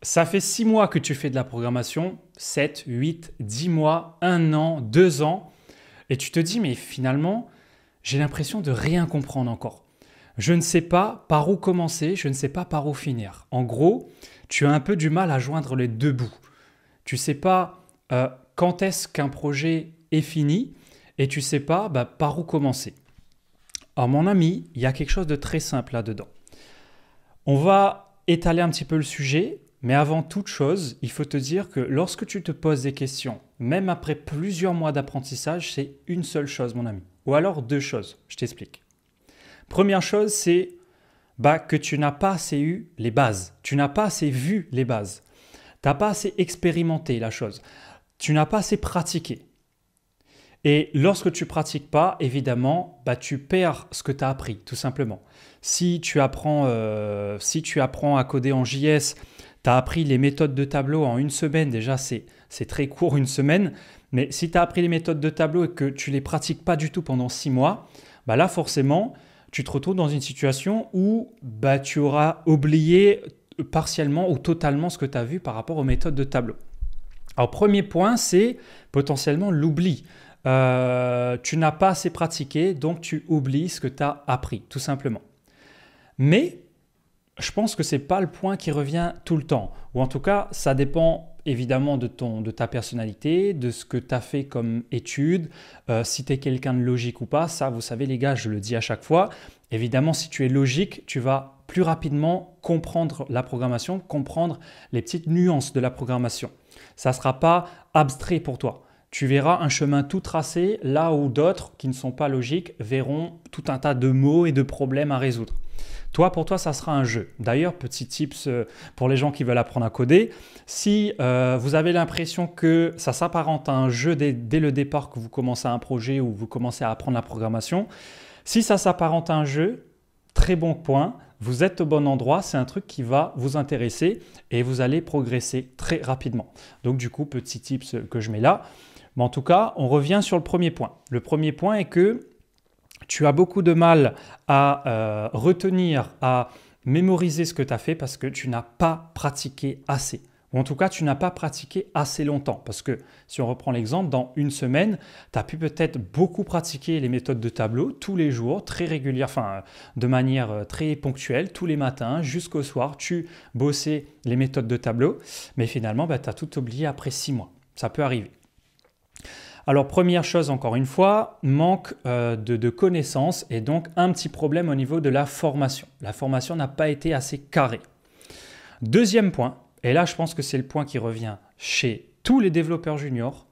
Ça fait 6 mois que tu fais de la programmation, 7, 8, 10 mois, 1 an, 2 ans, et tu te dis, mais finalement, j'ai l'impression de rien comprendre encore. Je ne sais pas par où commencer, je ne sais pas par où finir. En gros, tu as un peu du mal à joindre les deux bouts. Tu ne sais pas quand est-ce qu'un projet est fini et tu ne sais pas par où commencer. Alors mon ami, il y a quelque chose de très simple là-dedans. On va étaler un petit peu le sujet, mais avant toute chose, il faut te dire que lorsque tu te poses des questions, même après plusieurs mois d'apprentissage, c'est une seule chose mon ami. Ou alors deux choses, je t'explique. Première chose, c'est que tu n'as pas assez eu les bases. Tu n'as pas assez vu les bases. Tu n'as pas assez expérimenté la chose. Tu n'as pas assez pratiqué. Et lorsque tu ne pratiques pas, évidemment, tu perds ce que tu as appris, tout simplement. Si tu apprends à coder en JS, tu as appris les méthodes de tableau en une semaine, déjà c'est très court une semaine, mais si tu as appris les méthodes de tableau et que tu ne les pratiques pas du tout pendant 6 mois, là forcément, tu te retrouves dans une situation où tu auras oublié partiellement ou totalement ce que tu as vu par rapport aux méthodes de tableau. Alors premier point, c'est potentiellement l'oubli. Tu n'as pas assez pratiqué, donc tu oublies ce que tu as appris, tout simplement. Mais je pense que ce n'est pas le point qui revient tout le temps. Ou en tout cas, ça dépend évidemment de ta personnalité, de ce que tu as fait comme étude, si tu es quelqu'un de logique ou pas. Ça, vous savez les gars, je le dis à chaque fois. Évidemment, si tu es logique, tu vas plus rapidement comprendre la programmation, comprendre les petites nuances de la programmation. Ça ne sera pas abstrait pour toi. Tu verras un chemin tout tracé là où d'autres qui ne sont pas logiques verront tout un tas de mots et de problèmes à résoudre. Pour toi, ça sera un jeu. D'ailleurs, petit tips pour les gens qui veulent apprendre à coder, si vous avez l'impression que ça s'apparente à un jeu dès le départ que vous commencez un projet ou vous commencez à apprendre la programmation, si ça s'apparente à un jeu, très bon point, vous êtes au bon endroit, c'est un truc qui va vous intéresser et vous allez progresser très rapidement. Donc du coup, petit tips que je mets là. Mais en tout cas, on revient sur le premier point. Le premier point est que tu as beaucoup de mal à retenir, à mémoriser ce que tu as fait parce que tu n'as pas pratiqué assez. Ou en tout cas, tu n'as pas pratiqué assez longtemps. Parce que si on reprend l'exemple, dans une semaine, tu as pu peut-être beaucoup pratiquer les méthodes de tableau tous les jours, très régulière, de manière très ponctuelle, tous les matins jusqu'au soir, tu bossais les méthodes de tableau. Mais finalement, tu as tout oublié après 6 mois. Ça peut arriver. Alors première chose encore une fois, manque de connaissances et donc un petit problème au niveau de la formation. La formation n'a pas été assez carrée. Deuxième point, et là je pense que c'est le point qui revient chez tous les développeurs juniors,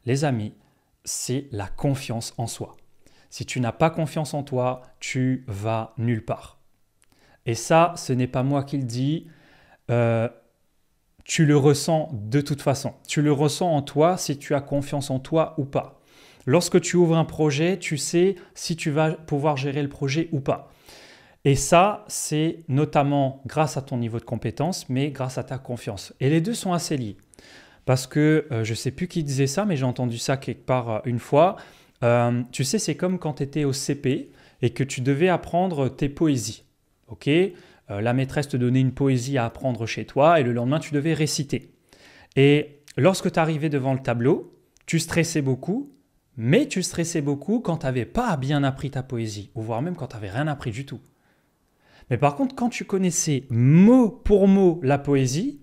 les amis, c'est la confiance en soi. Si tu n'as pas confiance en toi, tu vas nulle part. Et ça, ce n'est pas moi qui le dis. Tu le ressens de toute façon. Tu le ressens en toi si tu as confiance en toi ou pas. Lorsque tu ouvres un projet, tu sais si tu vas pouvoir gérer le projet ou pas. Et ça, c'est notamment grâce à ton niveau de compétence, mais grâce à ta confiance. Et les deux sont assez liés. Parce que je ne sais plus qui disait ça, mais j'ai entendu ça quelque part une fois. Tu sais, c'est comme quand tu étais au CP et que tu devais apprendre tes poésies. Ok ? La maîtresse te donnait une poésie à apprendre chez toi et le lendemain, tu devais réciter. Et lorsque tu arrivais devant le tableau, tu stressais beaucoup, mais tu stressais beaucoup quand tu n'avais pas bien appris ta poésie, ou voire même quand tu n'avais rien appris du tout. Mais par contre, quand tu connaissais mot pour mot la poésie,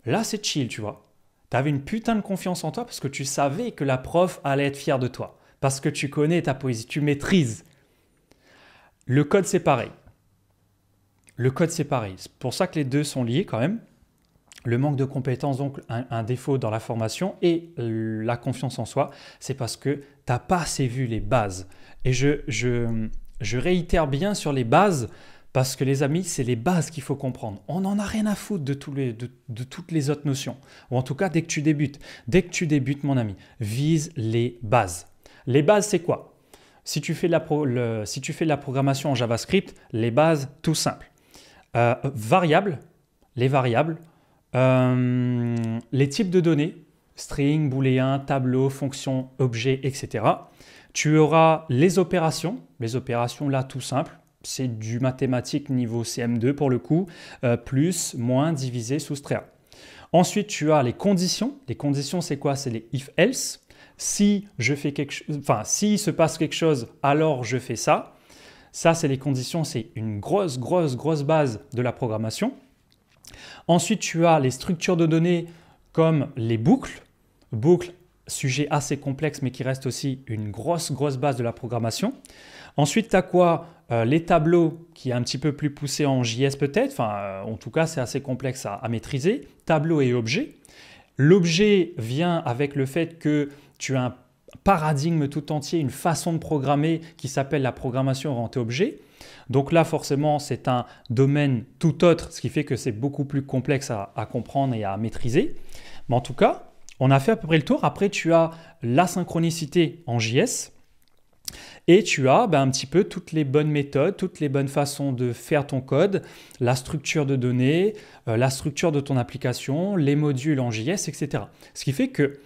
là, c'est chill, tu vois. Tu avais une putain de confiance en toi parce que tu savais que la prof allait être fière de toi, parce que tu connais ta poésie, tu maîtrises. Le code, c'est pareil. Le code, c'est pareil. C'est pour ça que les deux sont liés quand même. Le manque de compétences, donc un défaut dans la formation et la confiance en soi, c'est parce que tu n'as pas assez vu les bases. Et je réitère bien sur les bases parce que les amis, c'est les bases qu'il faut comprendre. On n'en a rien à foutre de toutes les autres notions. Ou en tout cas, dès que tu débutes. Dès que tu débutes, mon ami, vise les bases. Les bases, c'est quoi ? Si tu fais de la programmation en JavaScript, les bases, tout simple. Variables, les variables, les types de données, string, booléen, tableau, fonction, objet, etc. Tu auras les opérations là tout simple, c'est du mathématique niveau CM2 pour le coup, plus, moins, diviser, soustraire. Ensuite, tu as les conditions. Les conditions, c'est quoi? C'est les if-else. Si je fais s'il se passe quelque chose, alors je fais ça. Ça, c'est les conditions. C'est une grosse base de la programmation. Ensuite, tu as les structures de données comme les boucles. Boucles, sujet assez complexe, mais qui reste aussi une grosse base de la programmation. Ensuite, tu as quoi? Les tableaux, qui est un petit peu plus poussé en JS peut-être. En tout cas, c'est assez complexe à maîtriser. Tableau et objet. L'objet vient avec le fait que tu as un paradigme tout entier, une façon de programmer qui s'appelle la programmation orientée objet. Donc là, forcément, c'est un domaine tout autre, ce qui fait que c'est beaucoup plus complexe à comprendre et à maîtriser. Mais en tout cas, on a fait à peu près le tour. Après, tu as la synchronicité en JS et tu as un petit peu toutes les bonnes méthodes, toutes les bonnes façons de faire ton code, la structure de données, la structure de ton application, les modules en JS, etc. Ce qui fait que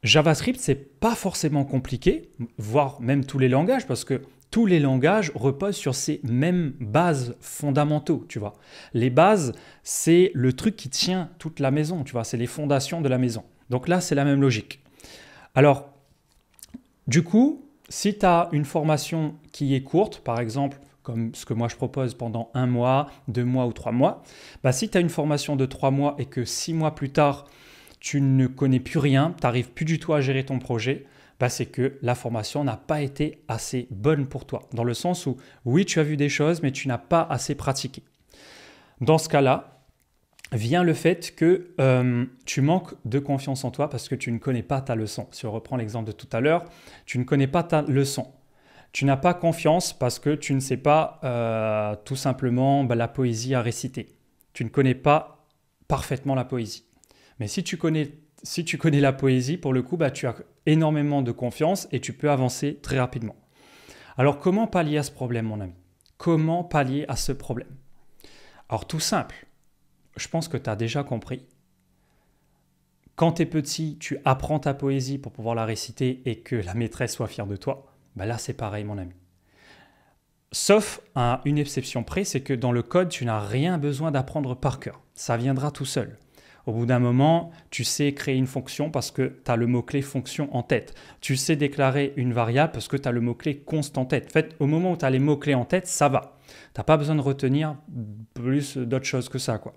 JavaScript, ce n'est pas forcément compliqué, voire même tous les langages, parce que tous les langages reposent sur ces mêmes bases fondamentaux, tu vois. Les bases, c'est le truc qui tient toute la maison, tu vois, c'est les fondations de la maison. Donc là, c'est la même logique. Alors, du coup, si tu as une formation qui est courte, par exemple, comme ce que moi je propose pendant 1 mois, 2 mois ou 3 mois, si tu as une formation de 3 mois et que 6 mois plus tard, tu ne connais plus rien, tu n'arrives plus du tout à gérer ton projet, c'est que la formation n'a pas été assez bonne pour toi. Dans le sens où, oui, tu as vu des choses, mais tu n'as pas assez pratiqué. Dans ce cas-là, vient le fait que tu manques de confiance en toi parce que tu ne connais pas ta leçon. Si on reprend l'exemple de tout à l'heure, tu ne connais pas ta leçon. Tu n'as pas confiance parce que tu ne sais pas tout simplement la poésie à réciter. Tu ne connais pas parfaitement la poésie. Mais si tu connais la poésie, pour le coup, tu as énormément de confiance et tu peux avancer très rapidement. Alors, comment pallier à ce problème, mon ami? Comment pallier à ce problème? Alors, tout simple. Je pense que tu as déjà compris. Quand tu es petit, tu apprends ta poésie pour pouvoir la réciter et que la maîtresse soit fière de toi. Là, c'est pareil, mon ami. Sauf à une exception près, c'est que dans le code, tu n'as rien besoin d'apprendre par cœur. Ça viendra tout seul. Au bout d'un moment, tu sais créer une fonction parce que tu as le mot-clé fonction en tête. Tu sais déclarer une variable parce que tu as le mot-clé const en tête. En fait, au moment où tu as les mots-clés en tête, ça va. Tu n'as pas besoin de retenir plus d'autres choses que ça, quoi.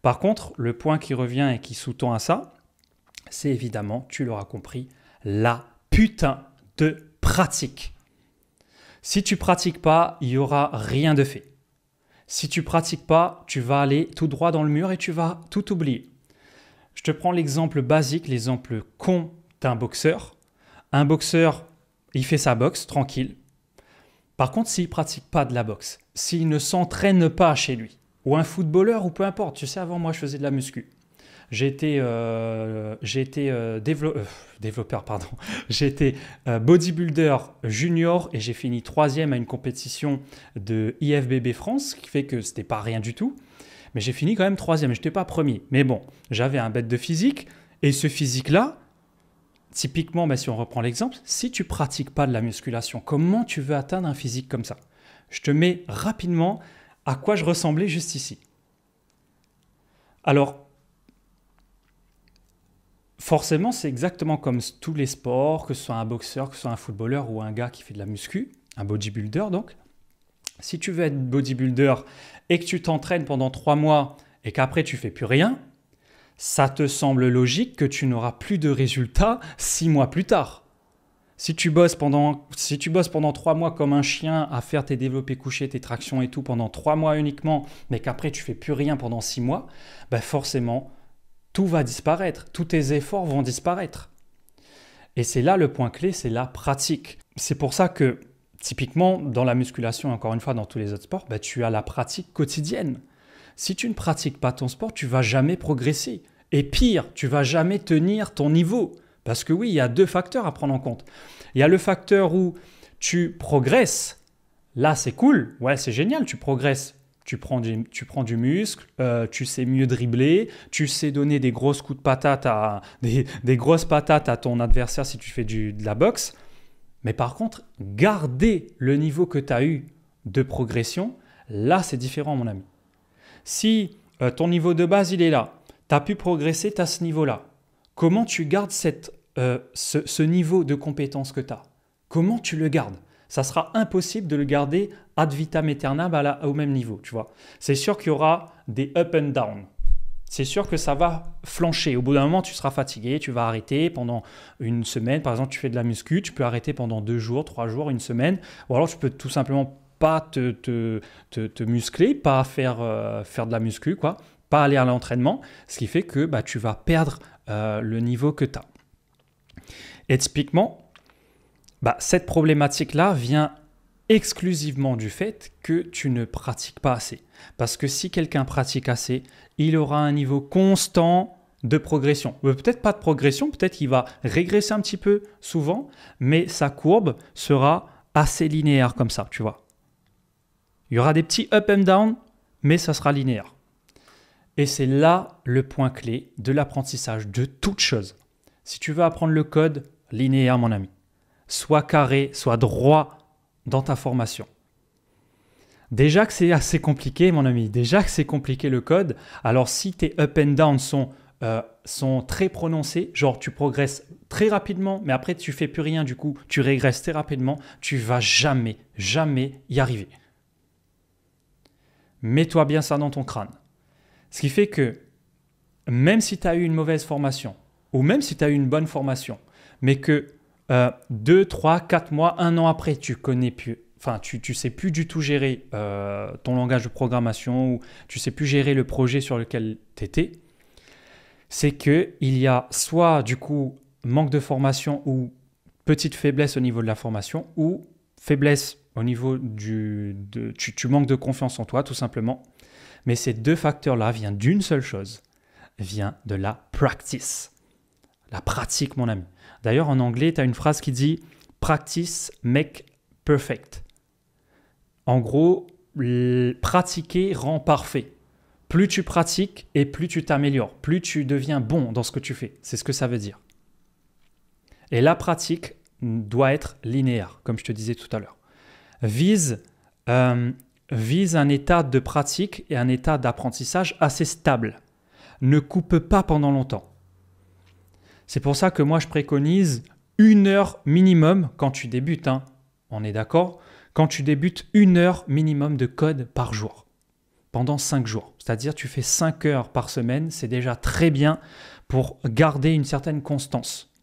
Par contre, le point qui revient et qui sous-tend à ça, c'est évidemment, tu l'auras compris, la putain de pratique. Si tu ne pratiques pas, il n'y aura rien de fait. Si tu ne pratiques pas, tu vas aller tout droit dans le mur et tu vas tout oublier. Je te prends l'exemple basique, l'exemple con d'un boxeur. Un boxeur, il fait sa boxe tranquille. Par contre, s'il ne pratique pas de la boxe, s'il ne s'entraîne pas chez lui, ou un footballeur, ou peu importe, tu sais, avant moi, je faisais de la muscu. J'ai été développeur, pardon. J'ai été bodybuilder junior et j'ai fini 3e à une compétition de IFBB France, ce qui fait que ce n'était pas rien du tout. Mais j'ai fini quand même 3e, je n'étais pas premier. Mais bon, j'avais un bête de physique et ce physique-là, typiquement, si on reprend l'exemple, si tu ne pratiques pas de la musculation, comment tu veux atteindre un physique comme ça? Je te mets rapidement à quoi je ressemblais juste ici. Alors, forcément, c'est exactement comme tous les sports, que ce soit un boxeur, que ce soit un footballeur ou un gars qui fait de la muscu, un bodybuilder donc. Si tu veux être bodybuilder et que tu t'entraînes pendant 3 mois et qu'après tu ne fais plus rien, ça te semble logique que tu n'auras plus de résultats 6 mois plus tard. Si tu bosses pendant 3 mois comme un chien à faire tes développés couchés, tes tractions et tout pendant 3 mois uniquement, mais qu'après tu ne fais plus rien pendant 6 mois, forcément, tout va disparaître, tous tes efforts vont disparaître. Et c'est là le point clé, c'est la pratique. C'est pour ça que, typiquement, dans la musculation, encore une fois, dans tous les autres sports, tu as la pratique quotidienne. Si tu ne pratiques pas ton sport, tu ne vas jamais progresser. Et pire, tu ne vas jamais tenir ton niveau. Parce que oui, il y a 2 facteurs à prendre en compte. Il y a le facteur où tu progresses. Là, c'est cool. Ouais, c'est génial, tu progresses. Tu prends du muscle, tu sais mieux dribbler, tu sais donner des grosses coups de patate des grosses patates à ton adversaire si tu fais de la boxe. Mais par contre, garder le niveau que tu as eu de progression, là, c'est différent, mon ami. Si ton niveau de base, il est là, tu as pu progresser, tu as ce niveau-là. Comment tu gardes ce niveau de compétence que tu as? Comment tu le gardes? Ça sera impossible de le garder ad vitam aeternam au même niveau, tu vois. C'est sûr qu'il y aura des up and down. C'est sûr que ça va flancher. Au bout d'un moment, tu seras fatigué, tu vas arrêter pendant une semaine. Par exemple, tu fais de la muscu, tu peux arrêter pendant 2 jours, 3 jours, une semaine. Ou alors, tu peux tout simplement pas te muscler, pas faire de la muscu, quoi. Pas aller à l'entraînement. Ce qui fait que tu vas perdre le niveau que tu as. Et typiquement, cette problématique-là vient exclusivement du fait que tu ne pratiques pas assez. Parce que si quelqu'un pratique assez, il aura un niveau constant de progression. Peut-être pas de progression, peut-être qu'il va régresser un petit peu souvent, mais sa courbe sera assez linéaire comme ça, tu vois. Il y aura des petits up and down, mais ça sera linéaire. Et c'est là le point clé de l'apprentissage de toute chose. Si tu veux apprendre le code, linéaire, mon ami. Sois carré, sois droit dans ta formation. Déjà que c'est assez compliqué, mon ami. Déjà que c'est compliqué le code. Alors, si tes up and down sont très prononcés, genre tu progresses très rapidement, mais après tu fais plus rien, du coup tu régresses très rapidement, tu vas jamais y arriver. Mets-toi bien ça dans ton crâne. Ce qui fait que même si tu as eu une mauvaise formation, ou même si tu as eu une bonne formation, mais que 2, 3, 4 mois, 1 an après, tu connais plus, enfin tu sais plus du tout gérer ton langage de programmation, ou tu sais plus gérer le projet sur lequel tu étais, c'est qu'il y a soit du coup manque de formation ou petite faiblesse au niveau de la formation, ou faiblesse au niveau tu manques de confiance en toi tout simplement. Mais ces deux facteurs-là viennent d'une seule chose, vient de la practice. La pratique, mon ami. D'ailleurs, en anglais, tu as une phrase qui dit « practice make perfect ». En gros, pratiquer rend parfait. Plus tu pratiques et plus tu t'améliores, plus tu deviens bon dans ce que tu fais. C'est ce que ça veut dire. Et la pratique doit être linéaire, comme je te disais tout à l'heure. Vise un état de pratique et un état d'apprentissage assez stable. Ne coupe pas pendant longtemps. C'est pour ça que moi, je préconise 1 heure minimum quand tu débutes. On est d'accord? Quand tu débutes, 1 heure minimum de code par jour, pendant 5 jours. C'est-à-dire tu fais 5 heures par semaine, c'est déjà très bien pour garder une certaine constance.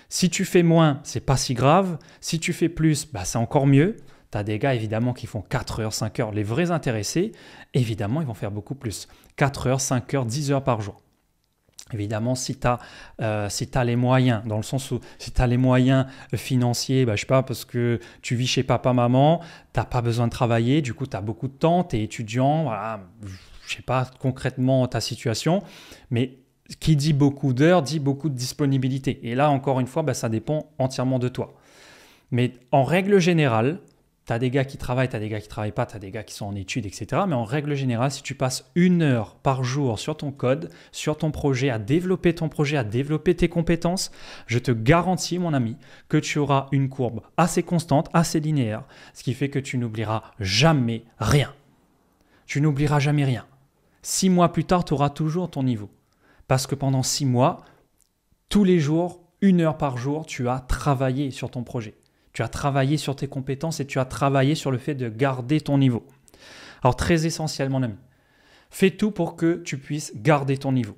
Si tu fais moins, c'est pas si grave. Si tu fais plus, c'est encore mieux. Tu as des gars évidemment qui font 4 heures, 5 heures. Les vrais intéressés, évidemment, ils vont faire beaucoup plus. 4 heures, 5 heures, 10 heures par jour. Évidemment, si tu as les moyens, dans le sens où si tu as les moyens financiers, je sais pas, parce que tu vis chez papa, maman, tu n'as pas besoin de travailler, du coup, tu as beaucoup de temps, tu es étudiant, voilà, je sais pas concrètement ta situation, mais qui dit beaucoup d'heures, dit beaucoup de disponibilité. Et là, encore une fois, ça dépend entièrement de toi. Mais en règle générale, tu as des gars qui travaillent, tu as des gars qui ne travaillent pas, tu as des gars qui sont en études, etc. Mais en règle générale, si tu passes 1 heure par jour sur ton code, sur ton projet, à développer ton projet, à développer tes compétences, je te garantis, mon ami, que tu auras une courbe assez constante, assez linéaire, ce qui fait que tu n'oublieras jamais rien. Tu n'oublieras jamais rien. 6 mois plus tard, tu auras toujours ton niveau. Parce que pendant 6 mois, tous les jours, 1 heure par jour, tu as travaillé sur ton projet. Tu as travaillé sur tes compétences et tu as travaillé sur le fait de garder ton niveau. Alors, très essentiel, mon ami. Fais tout pour que tu puisses garder ton niveau.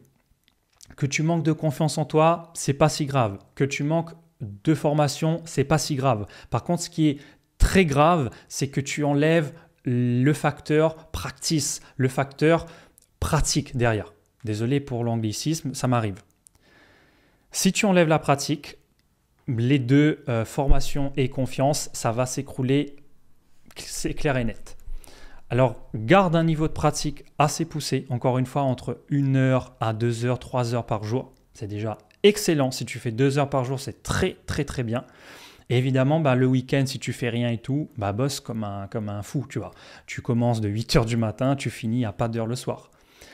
Que tu manques de confiance en toi, c'est pas si grave. Que tu manques de formation, c'est pas si grave. Par contre, ce qui est très grave, c'est que tu enlèves le facteur practice, le facteur pratique derrière. Désolé pour l'anglicisme, ça m'arrive. Si tu enlèves la pratique, les deux, formation et confiance, ça va s'écrouler, c'est clair et net. Alors, garde un niveau de pratique assez poussé, encore une fois, entre 1 heure à 2 heures, 3 heures par jour. C'est déjà excellent. Si tu fais 2 heures par jour, c'est très, très, très bien. Et évidemment, le week-end, si tu fais rien et tout, bosse comme un fou, tu vois. Tu commences de 8 heures du matin, tu finis à pas d'heure le soir.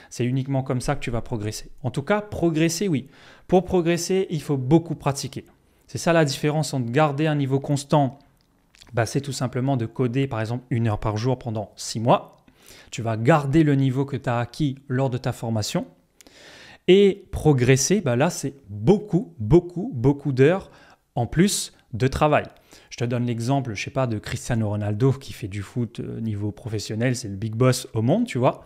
C'est uniquement comme ça que tu vas progresser. En tout cas, progresser, oui. Pour progresser, il faut beaucoup pratiquer. C'est ça la différence entre garder un niveau constant. C'est tout simplement de coder, par exemple, 1 heure par jour pendant 6 mois. Tu vas garder le niveau que tu as acquis lors de ta formation. Et progresser, bah là, c'est beaucoup, beaucoup, beaucoup d'heures en plus de travail. Je te donne l'exemple, je sais pas, de Cristiano Ronaldo qui fait du foot niveau professionnel, c'est le big boss au monde, tu vois.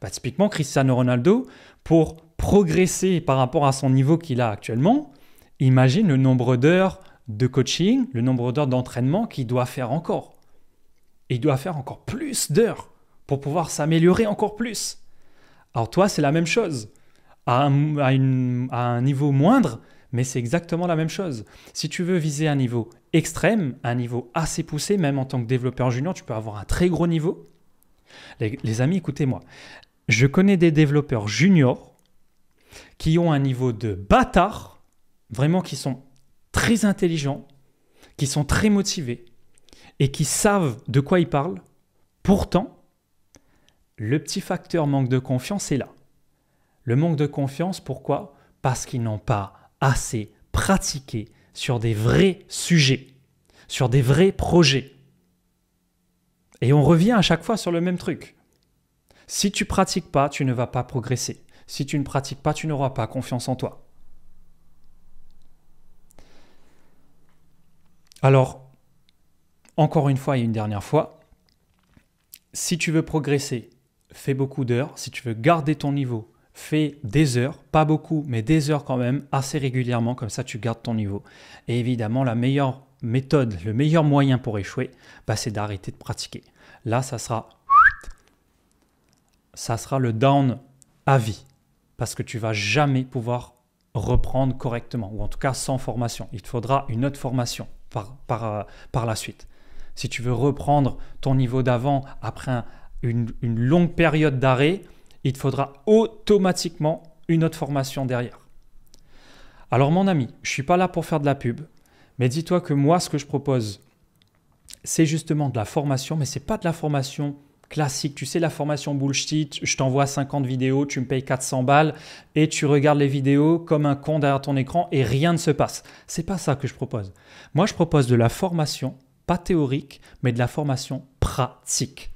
Bah, typiquement, Cristiano Ronaldo, pour progresser par rapport à son niveau qu'il a actuellement, imagine le nombre d'heures de coaching, le nombre d'heures d'entraînement qu'il doit faire encore. Et il doit faire encore plus d'heures pour pouvoir s'améliorer encore plus. Alors toi, c'est la même chose. À un niveau moindre, mais c'est exactement la même chose. Si tu veux viser un niveau extrême, un niveau assez poussé, même en tant que développeur junior, tu peux avoir un très gros niveau. Les amis, écoutez-moi. Je connais des développeurs juniors qui ont un niveau de bâtard, vraiment qui sont très intelligents, qui sont très motivés et qui savent de quoi ils parlent. Pourtant, le petit facteur manque de confiance est là. Le manque de confiance, pourquoi? Parce qu'ils n'ont pas assez pratiqué sur des vrais sujets, sur des vrais projets. Et on revient à chaque fois sur le même truc. Si tu ne pratiques pas, tu ne vas pas progresser. Si tu ne pratiques pas, tu n'auras pas confiance en toi. Alors, encore une fois et une dernière fois, si tu veux progresser, fais beaucoup d'heures. Si tu veux garder ton niveau, fais des heures, pas beaucoup, mais des heures quand même, assez régulièrement, comme ça tu gardes ton niveau. Et évidemment, la meilleure méthode, le meilleur moyen pour échouer, c'est d'arrêter de pratiquer. Là, ça sera le down à vie, parce que tu ne vas jamais pouvoir reprendre correctement, ou en tout cas sans formation. Il te faudra une autre formation par la suite. Si tu veux reprendre ton niveau d'avant après une longue période d'arrêt, il te faudra automatiquement une autre formation derrière. Alors mon ami, je ne suis pas là pour faire de la pub, mais dis-toi que moi, ce que je propose, c'est justement de la formation, mais ce n'est pas de la formation classique. Tu sais, la formation bullshit, je t'envoie 50 vidéos, tu me payes 400 balles et tu regardes les vidéos comme un con derrière ton écran et rien ne se passe. Ce n'est pas ça que je propose. Moi, je propose de la formation, pas théorique, mais de la formation pratique.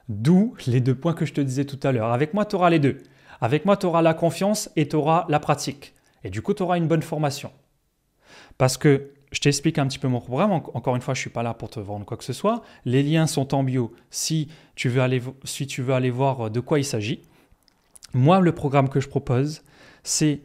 D'où les 2 points que je te disais tout à l'heure. Avec moi, tu auras les 2. Avec moi, tu auras la confiance et tu auras la pratique. Et du coup, tu auras une bonne formation. Parce que je t'explique un petit peu mon programme. Encore une fois, je ne suis pas là pour te vendre quoi que ce soit. Les liens sont en bio si tu veux aller voir de quoi il s'agit. Moi, le programme que je propose, c'est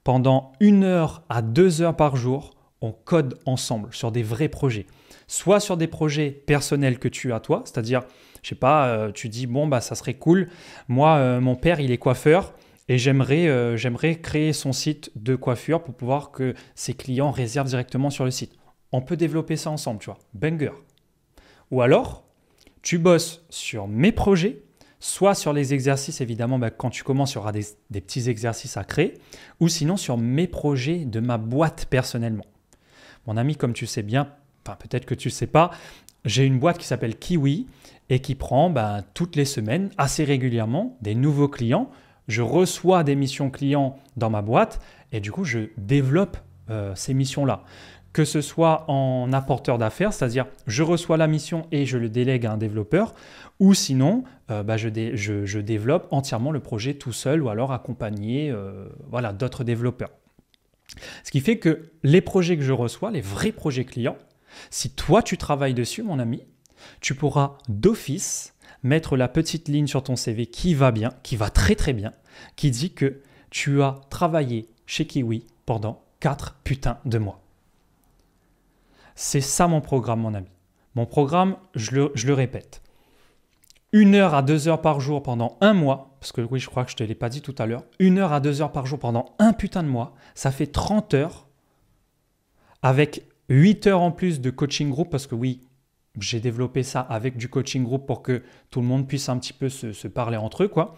pendant 1 heure à 2 heures par jour, on code ensemble sur des vrais projets. Soit sur des projets personnels que tu as toi, c'est-à-dire, je sais pas, tu dis, ça serait cool. Moi, mon père, il est coiffeur. Et j'aimerais créer son site de coiffure pour pouvoir que ses clients réservent directement sur le site. On peut développer ça ensemble, tu vois. Banger. Ou alors, tu bosses sur mes projets, soit sur les exercices, évidemment, quand tu commences, il y aura des petits exercices à créer, ou sinon sur mes projets de ma boîte personnellement. Mon ami, comme tu sais bien, peut-être que tu ne sais pas, j'ai une boîte qui s'appelle Kiwi et qui prend toutes les semaines, assez régulièrement, des nouveaux clients. Je reçois des missions clients dans ma boîte et du coup, je développe ces missions-là. Que ce soit en apporteur d'affaires, c'est-à-dire je reçois la mission et je le délègue à un développeur, ou sinon, je développe entièrement le projet tout seul ou alors accompagné d'autres développeurs. Ce qui fait que les projets que je reçois, les vrais projets clients, si toi tu travailles dessus, mon ami, tu pourras d'office mettre la petite ligne sur ton CV qui va bien, qui va très très bien, qui dit que tu as travaillé chez Kiwi pendant 4 putains de mois. C'est ça mon programme, mon ami. Mon programme, je le répète, 1 heure à 2 heures par jour pendant 1 mois, parce que oui, je crois que je ne te l'ai pas dit tout à l'heure, 1 heure à 2 heures par jour pendant 1 putain de mois, ça fait 30 heures avec 8 heures en plus de coaching group, parce que oui, j'ai développé ça avec du coaching group pour que tout le monde puisse un petit peu se parler entre eux, quoi.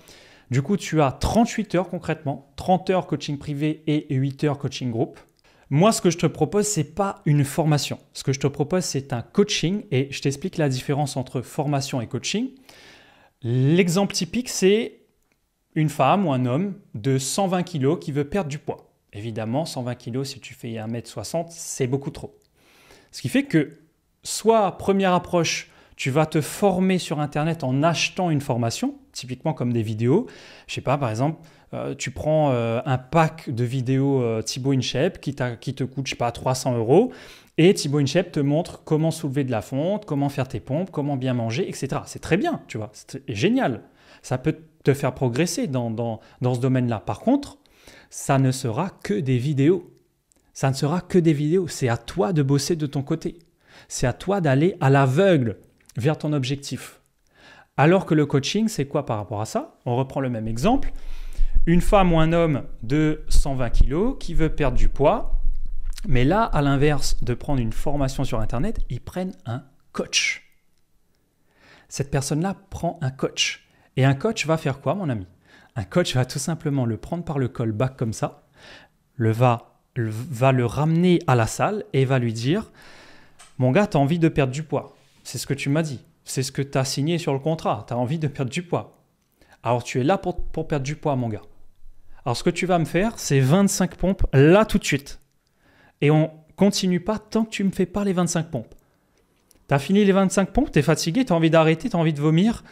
Du coup, tu as 38 heures concrètement, 30 heures coaching privé et 8 heures coaching group. Moi, ce que je te propose, ce n'est pas une formation. Ce que je te propose, c'est un coaching et je t'explique la différence entre formation et coaching. L'exemple typique, c'est une femme ou un homme de 120 kg qui veut perdre du poids. Évidemment, 120 kg, si tu fais 1m60, c'est beaucoup trop. Ce qui fait que soit première approche, Tu vas te former sur Internet en achetant une formation, typiquement comme des vidéos. Je sais pas, par exemple, tu prends un pack de vidéos Thibaut InShape qui te coûte, je sais pas, 300 € et Thibaut InShape te montre comment soulever de la fonte, comment faire tes pompes, comment bien manger, etc. C'est très bien, tu vois, c'est génial. Ça peut te faire progresser dans ce domaine-là. Par contre, ça ne sera que des vidéos. Ça ne sera que des vidéos. C'est à toi de bosser de ton côté. C'est à toi d'aller à l'aveugle vers ton objectif. Alors que le coaching, c'est quoi par rapport à ça? On reprend le même exemple. Une femme ou un homme de 120 kg qui veut perdre du poids, mais là, à l'inverse de prendre une formation sur Internet, ils prennent un coach. Cette personne-là prend un coach. Et un coach va faire quoi, mon ami? Un coach va tout simplement le prendre par le col back comme ça, va le ramener à la salle et va lui dire « Mon gars, tu as envie de perdre du poids. C'est ce que tu m'as dit. C'est ce que tu as signé sur le contrat. Tu as envie de perdre du poids. Alors, tu es là pour perdre du poids, mon gars. Alors, ce que tu vas me faire, c'est 25 pompes là tout de suite. Et on continue pas tant que tu ne me fais pas les 25 pompes. Tu as fini les 25 pompes, tu es fatigué, tu as envie d'arrêter, tu as envie de vomir.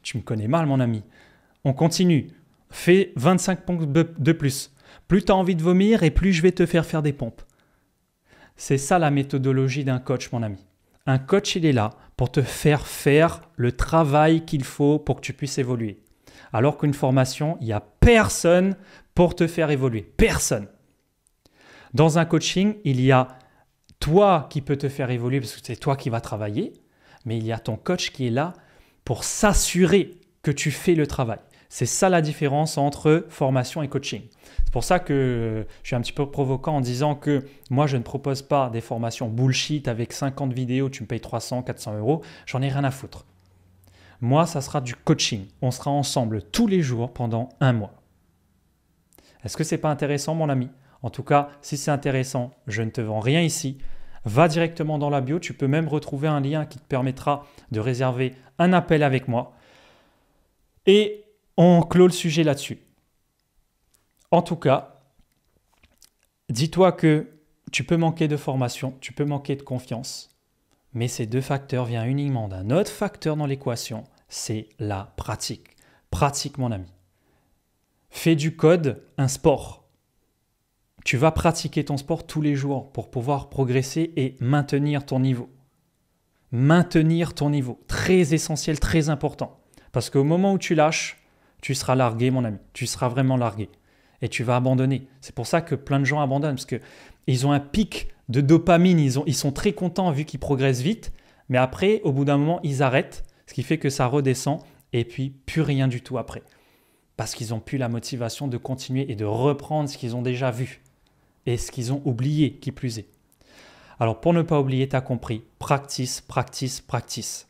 Tu me connais mal, mon ami. On continue. Fais 25 pompes de plus. Plus tu as envie de vomir et plus je vais te faire des pompes. C'est ça la méthodologie d'un coach, mon ami. Un coach, il est là pour te faire le travail qu'il faut pour que tu puisses évoluer. Alors qu'une formation, il n'y a personne pour te faire évoluer. Personne. Dans un coaching, il y a toi qui peux te faire évoluer parce que c'est toi qui vas travailler, mais il y a ton coach qui est là pour s'assurer que tu fais le travail. C'est ça la différence entre formation et coaching. C'est pour ça que je suis un petit peu provoquant en disant que moi, je ne propose pas des formations bullshit avec 50 vidéos, tu me payes 300, 400 €. J'en ai rien à foutre. Moi, ça sera du coaching. On sera ensemble tous les jours pendant 1 mois. Est-ce que ce n'est pas intéressant, mon ami? En tout cas, si c'est intéressant, je ne te vends rien ici. Va directement dans la bio. Tu peux même retrouver un lien qui te permettra de réserver un appel avec moi. Et on clôt le sujet là-dessus. En tout cas, dis-toi que tu peux manquer de formation, tu peux manquer de confiance, mais ces deux facteurs viennent uniquement d'un autre facteur dans l'équation, c'est la pratique. Pratique, mon ami. Fais du code un sport. Tu vas pratiquer ton sport tous les jours pour pouvoir progresser et maintenir ton niveau. Maintenir ton niveau, très essentiel, très important. Parce qu'au moment où tu lâches, tu seras largué, mon ami. Tu seras vraiment largué. Et tu vas abandonner. C'est pour ça que plein de gens abandonnent. Parce qu'ils ont un pic de dopamine. Ils sont très contents vu qu'ils progressent vite. Mais après, au bout d'un moment, ils arrêtent. Ce qui fait que ça redescend. Et puis, plus rien du tout après. Parce qu'ils n'ont plus la motivation de continuer et de reprendre ce qu'ils ont déjà vu. Et ce qu'ils ont oublié, qui plus est. Alors, pour ne pas oublier, tu as compris. Practice, practice, practice.